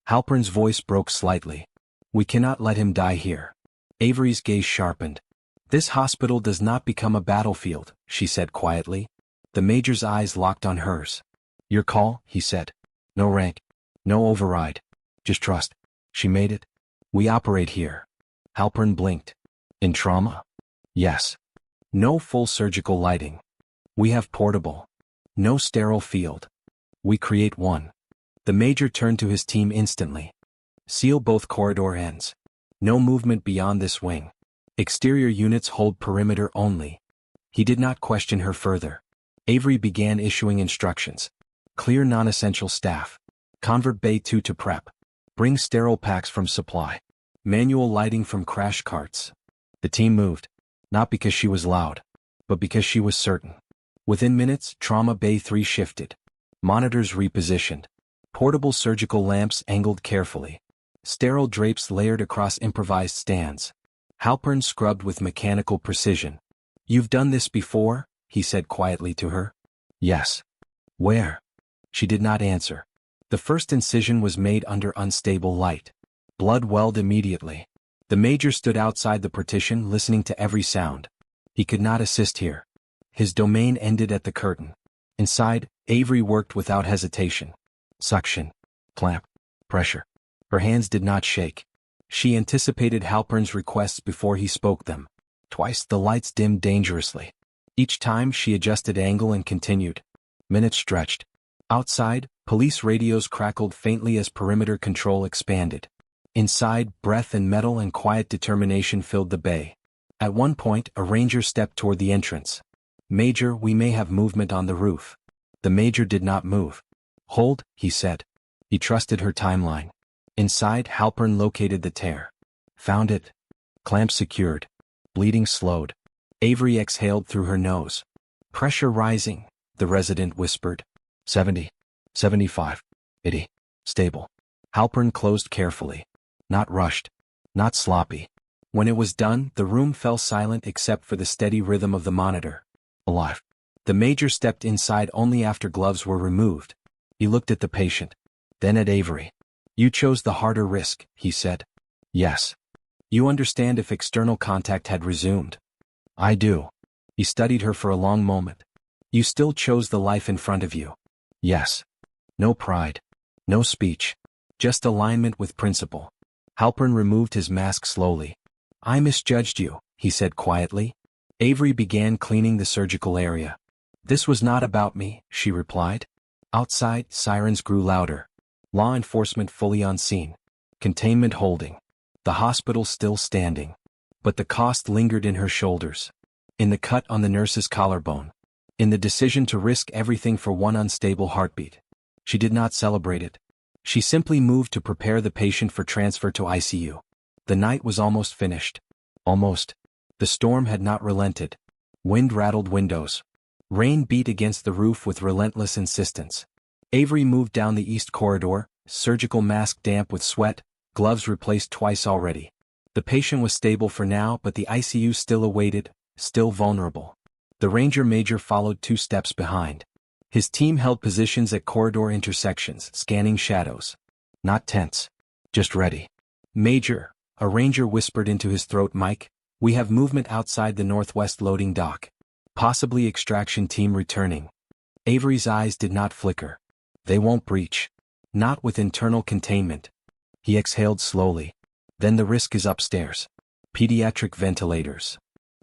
Halpern's voice broke slightly. We cannot let him die here. Avery's gaze sharpened. This hospital does not become a battlefield, she said quietly. The major's eyes locked on hers. Your call, he said. No rank. No override. Just trust. She made it. We operate here. Halpern blinked. In trauma? Yes. No full surgical lighting. We have portable. No sterile field. We create one. The major turned to his team instantly. Seal both corridor ends. No movement beyond this wing. Exterior units hold perimeter only. He did not question her further. Avery began issuing instructions. Clear non-essential staff. Convert Bay 2 to prep. Bring sterile packs from supply. Manual lighting from crash carts. The team moved. Not because she was loud, but because she was certain. Within minutes, Trauma Bay 3 shifted. Monitors repositioned. Portable surgical lamps angled carefully. Sterile drapes layered across improvised stands. Halpern scrubbed with mechanical precision. You've done this before? He said quietly to her. Yes. Where? She did not answer. The first incision was made under unstable light. Blood welled immediately. The major stood outside the partition listening to every sound. He could not assist here. His domain ended at the curtain. Inside, Avery worked without hesitation. Suction. Clamp. Pressure. Her hands did not shake. She anticipated Halpern's requests before he spoke them. Twice the lights dimmed dangerously. Each time she adjusted angle and continued. Minutes stretched. Outside, police radios crackled faintly as perimeter control expanded. Inside, breath and metal and quiet determination filled the bay. At one point, a ranger stepped toward the entrance. Major, we may have movement on the roof. The major did not move. Hold, he said. He trusted her timeline. Inside, Halpern located the tear. Found it. Clamp secured. Bleeding slowed. Avery exhaled through her nose. Pressure rising, the resident whispered. 70. 75. 80. Stable. Halpern closed carefully. Not rushed. Not sloppy. When it was done, the room fell silent except for the steady rhythm of the monitor. Alive. The major stepped inside only after gloves were removed. He looked at the patient. Then at Avery. You chose the harder risk, he said. Yes. You understand if external contact had resumed. I do. He studied her for a long moment. You still chose the life in front of you. Yes. No pride. No speech. Just alignment with principle. Halpern removed his mask slowly. I misjudged you, he said quietly. Avery began cleaning the surgical area. This was not about me, she replied. Outside, sirens grew louder. Law enforcement fully on scene. Containment holding. The hospital still standing. But the cost lingered in her shoulders. In the cut on the nurse's collarbone. In the decision to risk everything for one unstable heartbeat. She did not celebrate it. She simply moved to prepare the patient for transfer to ICU. The night was almost finished. Almost. The storm had not relented. Wind rattled windows. Rain beat against the roof with relentless insistence. Avery moved down the east corridor, surgical mask damp with sweat, gloves replaced twice already. The patient was stable for now, but the ICU still awaited, still vulnerable. The Ranger Major followed 2 steps behind. His team held positions at corridor intersections, scanning shadows. Not tense. Just ready. Major, a ranger whispered into his throat mic, we have movement outside the northwest loading dock. Possibly extraction team returning. Avery's eyes did not flicker. They won't breach. Not with internal containment. He exhaled slowly. Then the risk is upstairs. Pediatric ventilators.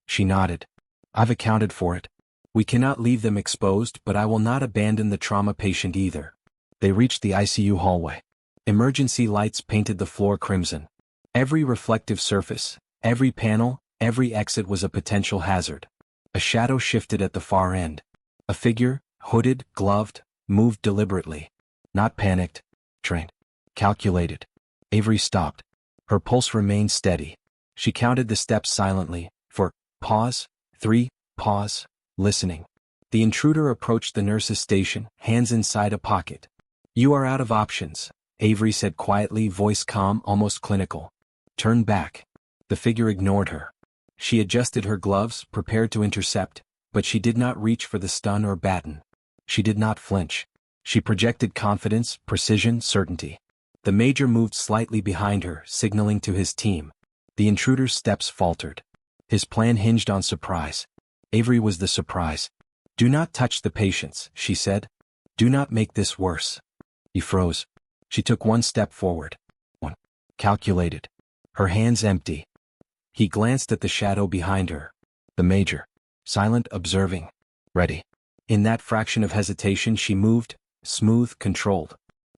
She nodded. I've accounted for it. We cannot leave them exposed, but I will not abandon the trauma patient either. They reached the ICU hallway. Emergency lights painted the floor crimson. Every reflective surface, every panel, every exit was a potential hazard. A shadow shifted at the far end. A figure, hooded, gloved, moved deliberately. Not panicked, trained, calculated. Avery stopped. Her pulse remained steady. She counted the steps silently, for pause, 3, pause, listening. The intruder approached the nurse's station, hands inside a pocket. You are out of options, Avery said quietly, voice calm, almost clinical. Turn back. The figure ignored her. She adjusted her gloves, prepared to intercept, but she did not reach for the stun or baton. She did not flinch. She projected confidence, precision, certainty. The major moved slightly behind her, signaling to his team. The intruder's steps faltered. His plan hinged on surprise. Avery was the surprise. Do not touch the patients, she said. Do not make this worse. He froze. She took 1 step forward. 1. Calculated. Her hands empty. He glanced at the shadow behind her. The major. Silent, observing. Ready. In that fraction of hesitation she moved, smooth, controlled.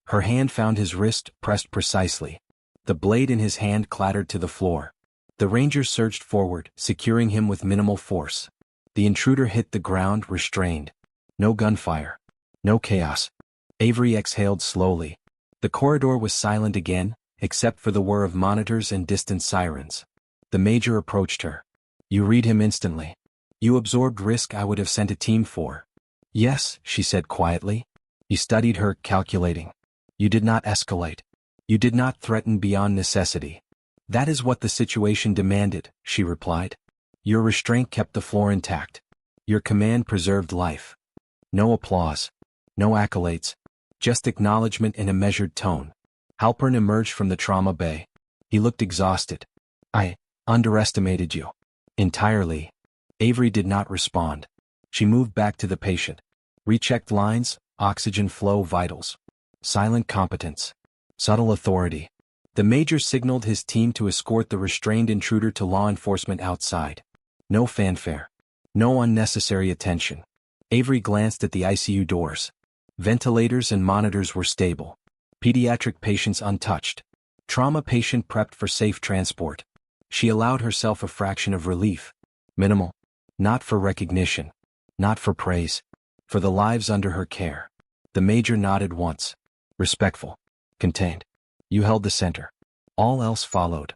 Her hand found his wrist, pressed precisely. The blade in his hand clattered to the floor. The ranger surged forward, securing him with minimal force. The intruder hit the ground, restrained. No gunfire. No chaos. Avery exhaled slowly. The corridor was silent again, except for the whir of monitors and distant sirens. The major approached her. You read him instantly. You absorbed risk I would have sent a team for. Yes, she said quietly. He studied her, calculating. You did not escalate. You did not threaten beyond necessity. That is what the situation demanded, she replied. Your restraint kept the floor intact. Your command preserved life. No applause. No accolades. Just acknowledgement in a measured tone. Halpern emerged from the trauma bay. He looked exhausted. I underestimated you. Entirely. Avery did not respond. She moved back to the patient. Rechecked lines, oxygen flow, vitals. Silent competence. Subtle authority. The major signaled his team to escort the restrained intruder to law enforcement outside. No fanfare. No unnecessary attention. Avery glanced at the ICU doors. Ventilators and monitors were stable. Pediatric patients untouched. Trauma patient prepped for safe transport. She allowed herself a fraction of relief. Minimal. Not for recognition. Not for praise. For the lives under her care. The major nodded once. Respectful. Contained. You held the center. All else followed.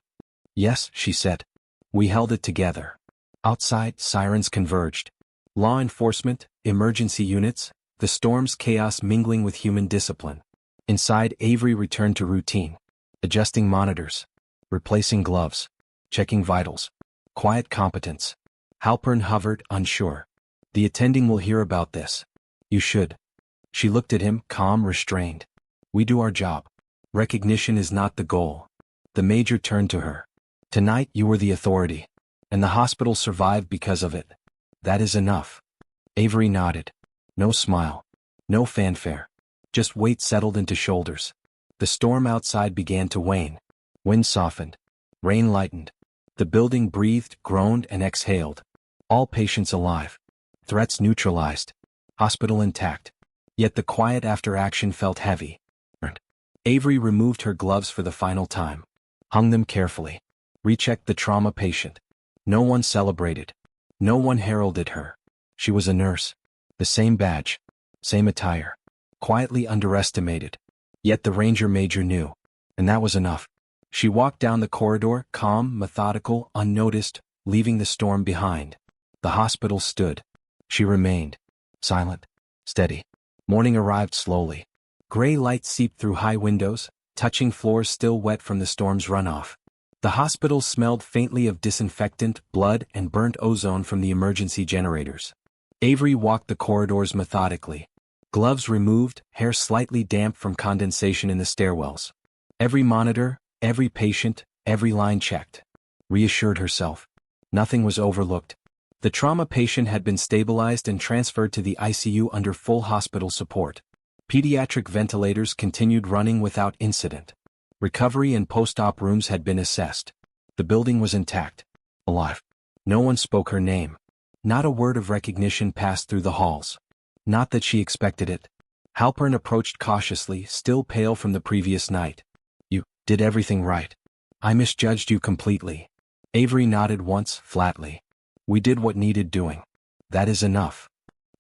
Yes, she said. We held it together. Outside, sirens converged. Law enforcement, emergency units, the storm's chaos mingling with human discipline. Inside, Avery returned to routine. Adjusting monitors. Replacing gloves. Checking vitals. Quiet competence. Halpern hovered, unsure. The attending will hear about this. You should. She looked at him, calm, restrained. We do our job. Recognition is not the goal. The major turned to her. Tonight you were the authority. And the hospital survived because of it. That is enough. Avery nodded. No smile. No fanfare. Just weight settled into shoulders. The storm outside began to wane. Wind softened. Rain lightened. The building breathed, groaned, and exhaled. All patients alive. Threats neutralized. Hospital intact. Yet the quiet after action felt heavy. Avery removed her gloves for the final time. Hung them carefully. Rechecked the trauma patient. No one celebrated. No one heralded her. She was a nurse. The same badge. Same attire. Quietly underestimated. Yet the ranger major knew. And that was enough. She walked down the corridor, calm, methodical, unnoticed, leaving the storm behind. The hospital stood. She remained. Silent. Steady. Morning arrived slowly. Gray light seeped through high windows, touching floors still wet from the storm's runoff. The hospital smelled faintly of disinfectant, blood, and burnt ozone from the emergency generators. Avery walked the corridors methodically. Gloves removed, hair slightly damp from condensation in the stairwells. Every monitor, every patient, every line checked. Reassured herself. Nothing was overlooked. The trauma patient had been stabilized and transferred to the ICU under full hospital support. Pediatric ventilators continued running without incident. Recovery and post-op rooms had been assessed. The building was intact. Alive. No one spoke her name. Not a word of recognition passed through the halls. Not that she expected it. Halpern approached cautiously, still pale from the previous night. You did everything right. I misjudged you completely. Avery nodded once, flatly. We did what needed doing. That is enough.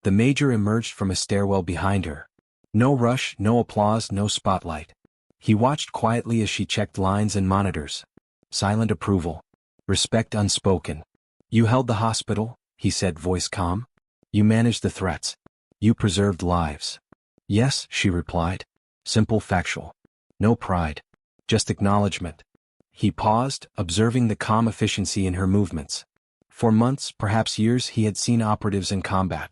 The major emerged from a stairwell behind her. No rush, no applause, no spotlight. He watched quietly as she checked lines and monitors. Silent approval. Respect unspoken. You held the hospital, he said, voice calm. You managed the threats. You preserved lives. Yes, she replied. Simple, factual. No pride. Just acknowledgement. He paused, observing the calm efficiency in her movements. For months, perhaps years, he had seen operatives in combat.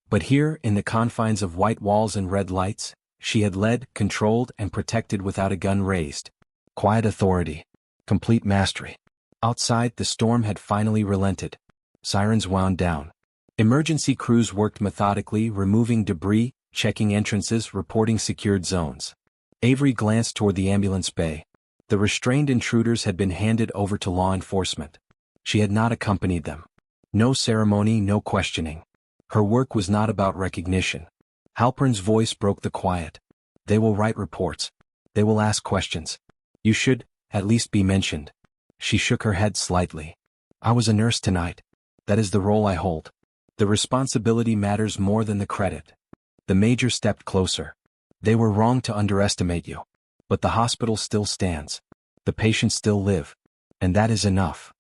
But here, in the confines of white walls and red lights, she had led, controlled, and protected without a gun raised. Quiet authority. Complete mastery. Outside, the storm had finally relented. Sirens wound down. Emergency crews worked methodically, removing debris, checking entrances, reporting secured zones. Avery glanced toward the ambulance bay. The restrained intruders had been handed over to law enforcement. She had not accompanied them. No ceremony, no questioning. Her work was not about recognition. Halpern's voice broke the quiet. They will write reports. They will ask questions. You should, at least, be mentioned. She shook her head slightly. I was a nurse tonight. That is the role I hold. The responsibility matters more than the credit. The major stepped closer. They were wrong to underestimate you. But the hospital still stands. The patients still live. And that is enough.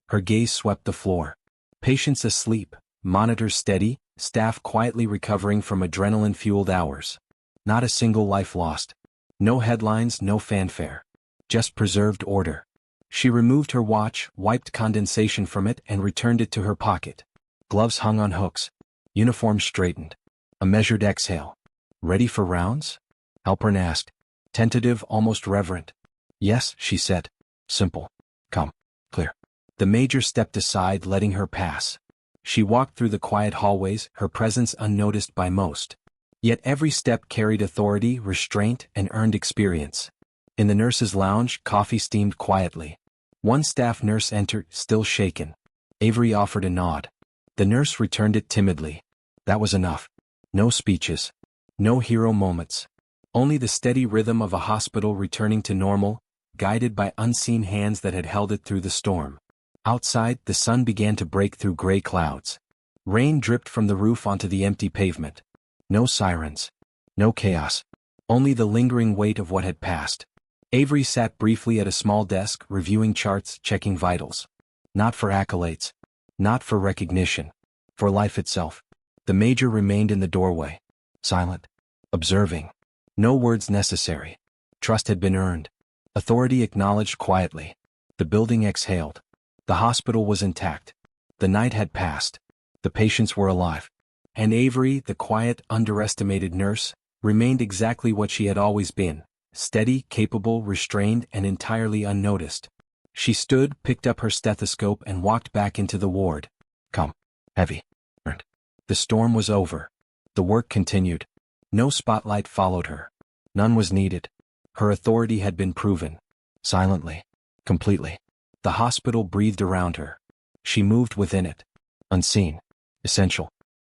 Her gaze swept the floor. Patients asleep, monitors steady, staff quietly recovering from adrenaline-fueled hours. Not a single life lost. No headlines, no fanfare. Just preserved order. She removed her watch, wiped condensation from it, and returned it to her pocket. Gloves hung on hooks. Uniform straightened. A measured exhale. Ready for rounds? Halpern asked. Tentative, almost reverent. Yes, she said. Simple. Come. Clear. The major stepped aside, letting her pass. She walked through the quiet hallways, her presence unnoticed by most. Yet every step carried authority, restraint, and earned experience. In the nurse's lounge, coffee steamed quietly. One staff nurse entered, still shaken. Avery offered a nod. The nurse returned it timidly. That was enough. No speeches. No hero moments. Only the steady rhythm of a hospital returning to normal, guided by unseen hands that had held it through the storm. Outside, the sun began to break through gray clouds. Rain dripped from the roof onto the empty pavement. No sirens. No chaos. Only the lingering weight of what had passed. Avery sat briefly at a small desk, reviewing charts, checking vitals. Not for accolades. Not for recognition. For life itself. The major remained in the doorway. Silent. Observing. No words necessary. Trust had been earned. Authority acknowledged quietly. The building exhaled. The hospital was intact. The night had passed. The patients were alive. And Avery, the quiet, underestimated nurse, remained exactly what she had always been. Steady, capable, restrained, and entirely unnoticed. She stood, picked up her stethoscope, and walked back into the ward. Calm. Heavy. Earned. The storm was over. The work continued. No spotlight followed her. None was needed. Her authority had been proven. Silently. Completely. The hospital breathed around her. She moved within it. Unseen. Essential.